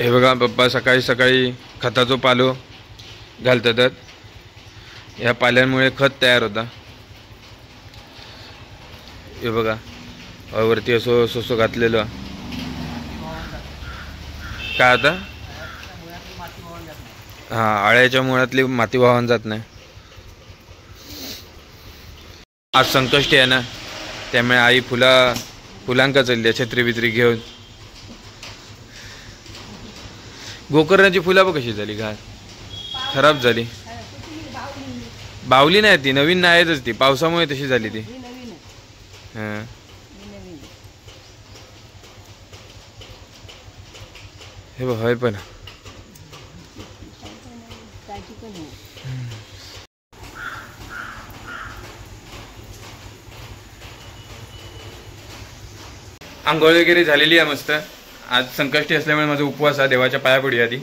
हे बघा पप्पा सकाळी सकाळी खताचा पालो घालतात. या पाल्यांमुळे खत तयार होता. हे बघा वरती असो सोसो घातलेलं. काय आता हा आळ्याच्या मुळातली माती वाहून जात नाही. आज संकष्टी आहे ना, त्यामुळे आई फुलांका चालली छत्री बित्री घेऊन. गोकर्णाची फुलं बघ कशी झाली, घाण खराब झाली. बावली नाही ती, नवीन नाहीच ती, पावसामुळे तशी झाली ती. हां हे बघ होय पण आंघोळ वगैरे झालेली आहे मस्त. आज संकष्टी असल्यामुळे माझा उपवास आहे. देवाच्या पाया पडूया आधी.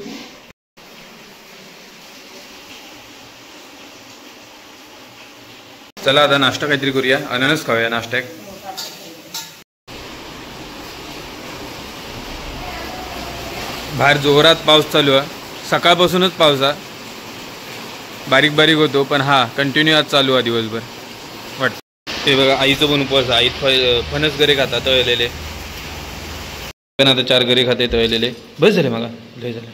चला आता नाश्ता काहीतरी करूया. अननस खाऊया नाश्त्याक. बाहेर जोरात पाऊस चालू आहे. सकाळपासूनच पाऊस आहे. बारीक बारीक होतो पण हा कंटिन्यू आज चालू आहे दिवसभर वाटतं. ते बघा आईचं पण उपवास आहे. आई फणस गरे खातात तळलेले. पण आता 4 गरे खाते तळलेले. बस झाले मला लय झाले.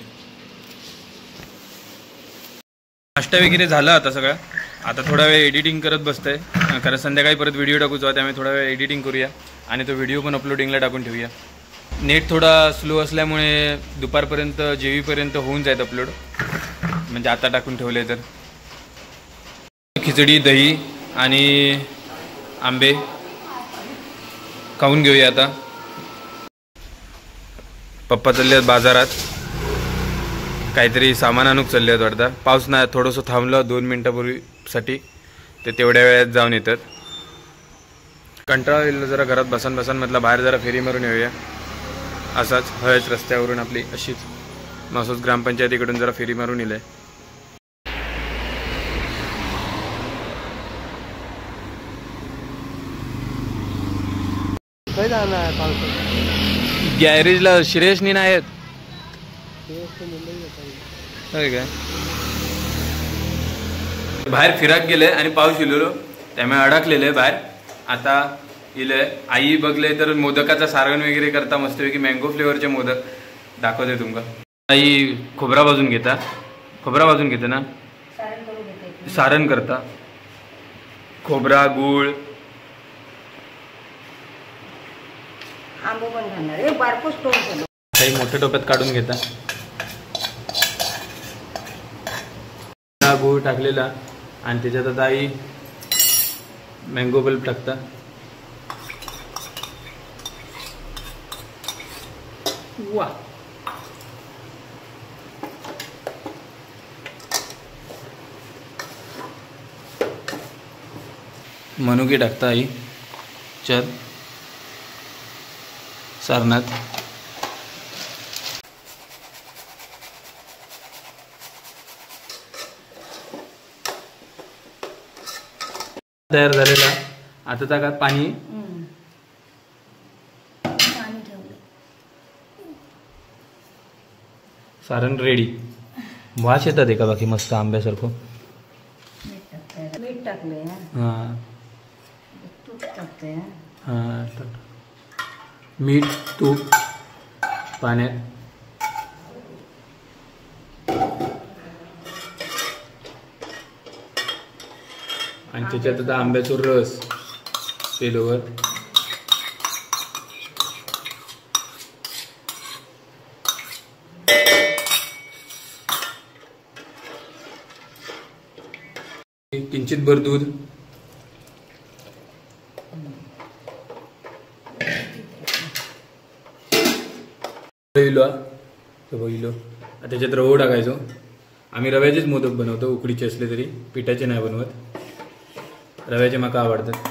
नाश्ता वगैरे झाला आता सगळं. आता थोडा वेळ एडिटिंग करत बसतंय, कारण संध्याकाळी परत व्हिडिओ टाकूचा. त्यामुळे थोडा वेळ एडिटिंग करूया आणि तो व्हिडिओ पण अपलोडिंगला टाकून ठेवूया. नेट थोडा स्लो असल्यामुळे दुपारपर्यंत जेवीपर्यंत होऊन जाईल अपलोड. म्हणजे आता टाकून ठेवले तर. खिचडी दही आणि आंबे खाऊन घेऊया आता. पप्पा चालले आहेत बाजारात, काहीतरी सामान आणूक चालले आहेत वाटतं. पाऊस नाही, थोडंसं थांबलं 2 मिनटापूर्वीसाठी, ते तेवढ्या वेळात जाऊन येतात. कंटाळा येईल जरा घरात बसन म्हटलं बाहेर जरा फेरी मारून येऊया. असाच हळच रस्त्यावरून आपली अशीच मासोस ग्रामपंचायतीकडून जरा फेरी मारून येईल. गॅरेजला श्रेयसनी नाही आहेत काय. बाहेर फिराक गेले आणि पाऊस इलेलो, त्यामुळे अडकलेले बाहेर. आता इले आई बघले तर मोदकाचा सारण वगैरे करता मस्तपैकी. मँगो फ्लेवरचे मोदक दाखवते तुमका. आई खोबरा भाजून घेता. खोबरा भाजून घेते ना, सारण करता. खोबरा गूळ काही मोठ्या टोप्यात काढून घेता. गूळ टाकलेला आणि त्याच्यात आता आई मँगो पल्प टाकता. वा मनुके टाकता आई च्यात सारणात. तयार झालेला. आता त्यात पाणी सारण रेडी. वास येतात एका बाकी मस्त आंब्यासारखं. मीठ टाकले. हां तूप टाकते. हां मीठ तूप पाण्यात. आणि त्याच्यात आता आंब्याचा रस पेलोवर. किंचित भर दूध. त्याच्यात रवो टाकायचो. आम्ही रव्याचेच मोदक बनवतो, उकडीचे असले तरी. पिठाचे नाही बनवत. रव्याचे माका आवडतात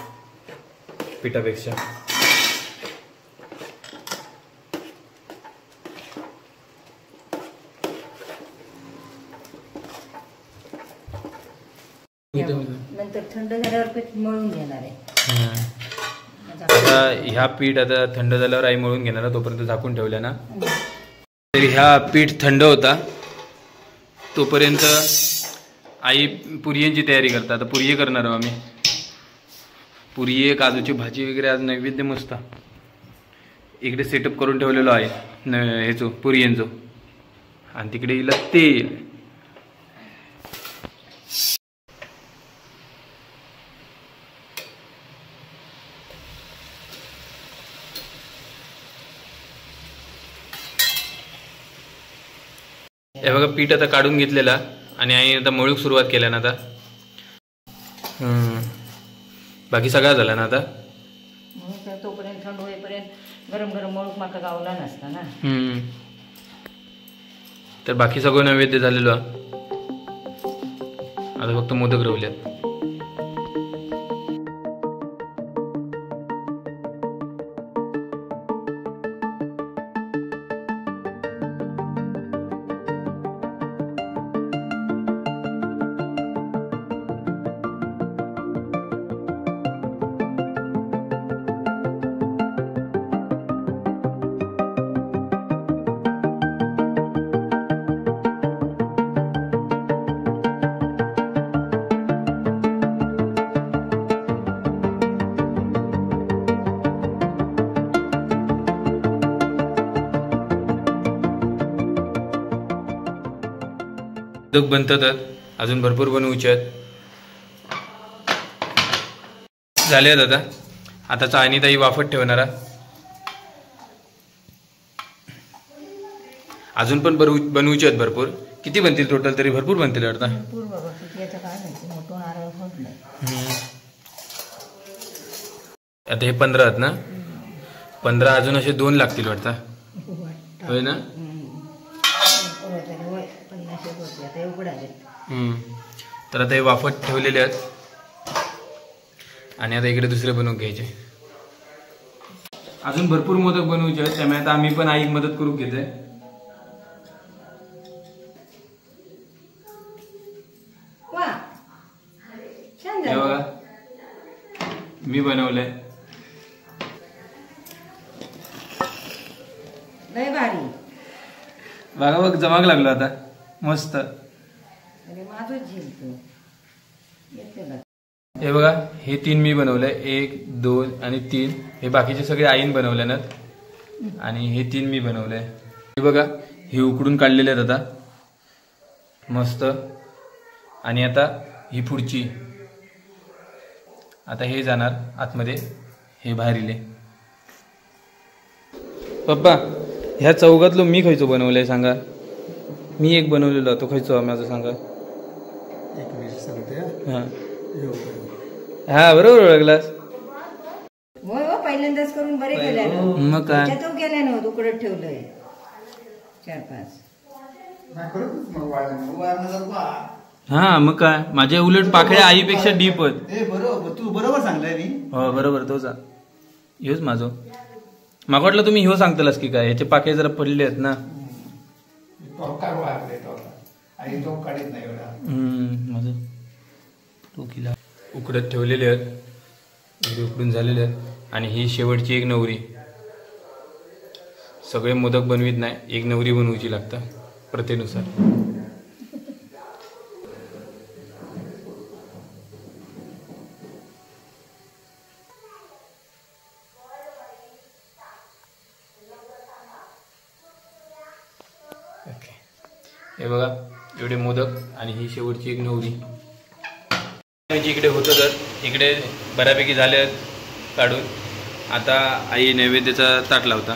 पिठापेक्षा. नंतर थंड झाल्यावर पीठ मळून घेणार आहे. आता ह्या पीठ आता थंड झाल्यावर आई मळून घेणार. तोपर्यंत झाकून ठेवल्या ना. तर ह्या पीठ थंड होता तोपर्यंत आई पुरियांची तयारी करता. आता पुरिये करणार आहोत आम्ही. पुरिये, काजूची भाजी वगैरे आज नैवेद्य मस्त इकडे सेटअप करून ठेवलेलो आहे ह्याचो पुरियांचो. आणि तिकडे येईल तेल. हे बघा पीठ आता काढून घेतलेला आणि आई आता मळूक सुरुवात केल्या ना आता. बाकी सगळा झाला ना आता. तोपर्यंत थंड होईपर्यंत गरम गरम मळूक माका गावला नसता ना. तर बाकी सगळं नैवेद्य झालेलो आता फक्त मोदक राहिल्यात. मोदक बनतात अजून भरपूर बनवूचे आहेत. झाले आहेत आता. आता चाळणी ताई वाफत ठेवणारा. अजून पण बनवूचे आहेत भरपूर. किती बनतील टोटल तरी? भरपूर बनतील वाटतं. आता हे 15 आहेत ना? 15 अजून असे 2 लागतील वाटतं. होय ना? तर आता हे वाफत ठेवलेले आहेत आणि आता इकडे दुसरे बनवून घ्यायचे. अजून भरपूर मोदक बनवूचे आहेत त्यामुळे आता आम्ही पण आई मदत करू घेते. हे बघा मी बनवलंय. बघा बघ जमाग लागलो आता मस्त. हे बघा हे 3 मी बनवलंय. 1, 2 आणि 3. हे बाकीचे सगळे आईन बनवले ना आणि हे 3 मी बनवलंय. हे बघा हे उकडून काढलेले आहेत आता मस्त. आणि आता ही पुढची. आता हे जाणार आतमध्ये, हे बाहेर इले. पप्पा ह्या चौघातलो मी खयचो बनवलंय सांगा? मी एक बनवलेलो तो खयचो माझं सांगा? हा बरोबर ओळखलास. पहिल्यांदाच करून बरे केले. मग काय तो गेल्या ना उकडत ठेवलंय 4-5. हा मग काय माझ्या उलट पाकळ्या आईपेक्षा डीप आहेत. बरोबर तू बरोबर सांगलाय मी. हो बरोबर तोच ह्योच माझो. माग वाटलं तुम्ही ह्यो सांगतालास की काय? याचे पाकळे जरा पडले आहेत ना. माझं तो किला उकडत ठेवलेले आहेत. उकडून झालेले आहेत. आणि ही शेवटची एक नवरी. सगळे मोदक बनवीत नाही, एक नवरी बनवूची लागतं प्रथेनुसार. हे बघा एवढे मोदक आणि ही शेवटची एक नवरी. इकडे होतं तर इकडे बऱ्यापैकी झाले आहेत काढून. आता आई नैवेद्याचा ताट लावता.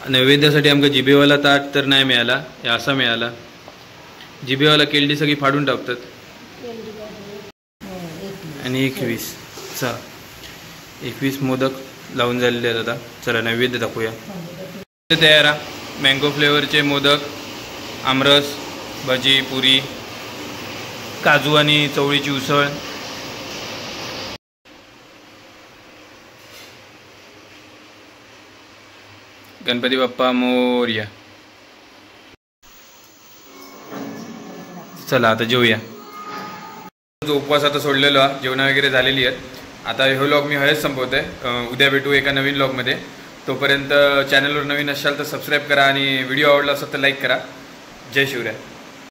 नैवेद्यासाठी आमका जिभेवाला ताट तर नाही मिळाला, हे असा मिळाला. जिभेवाला केलडी सगळी फाडून टाकतात. आणि 21 मोदक लावून झालेले आहेत आता. चला नैवेद्य दाखवूया. तयार मँगो फ्लेवरचे मोदक, आमरस, भजी, पुरी, काजू आणि चवळीची उसळ. गणपती बाप्पा मोरया. चला आता जेवूया. उपवास आता सोडलेला, जेवण वगैरे झालेली आहेत. आता हे व्लॉग मी हयच संपवतोय. उद्या भेटू एका नवीन व्लॉगमध्ये. तोपर्यंत चॅनलवर नवीन असाल तर सबस्क्राईब करा आणि व्हिडिओ आवडला असेल तर लाईक करा. जय शिवराय.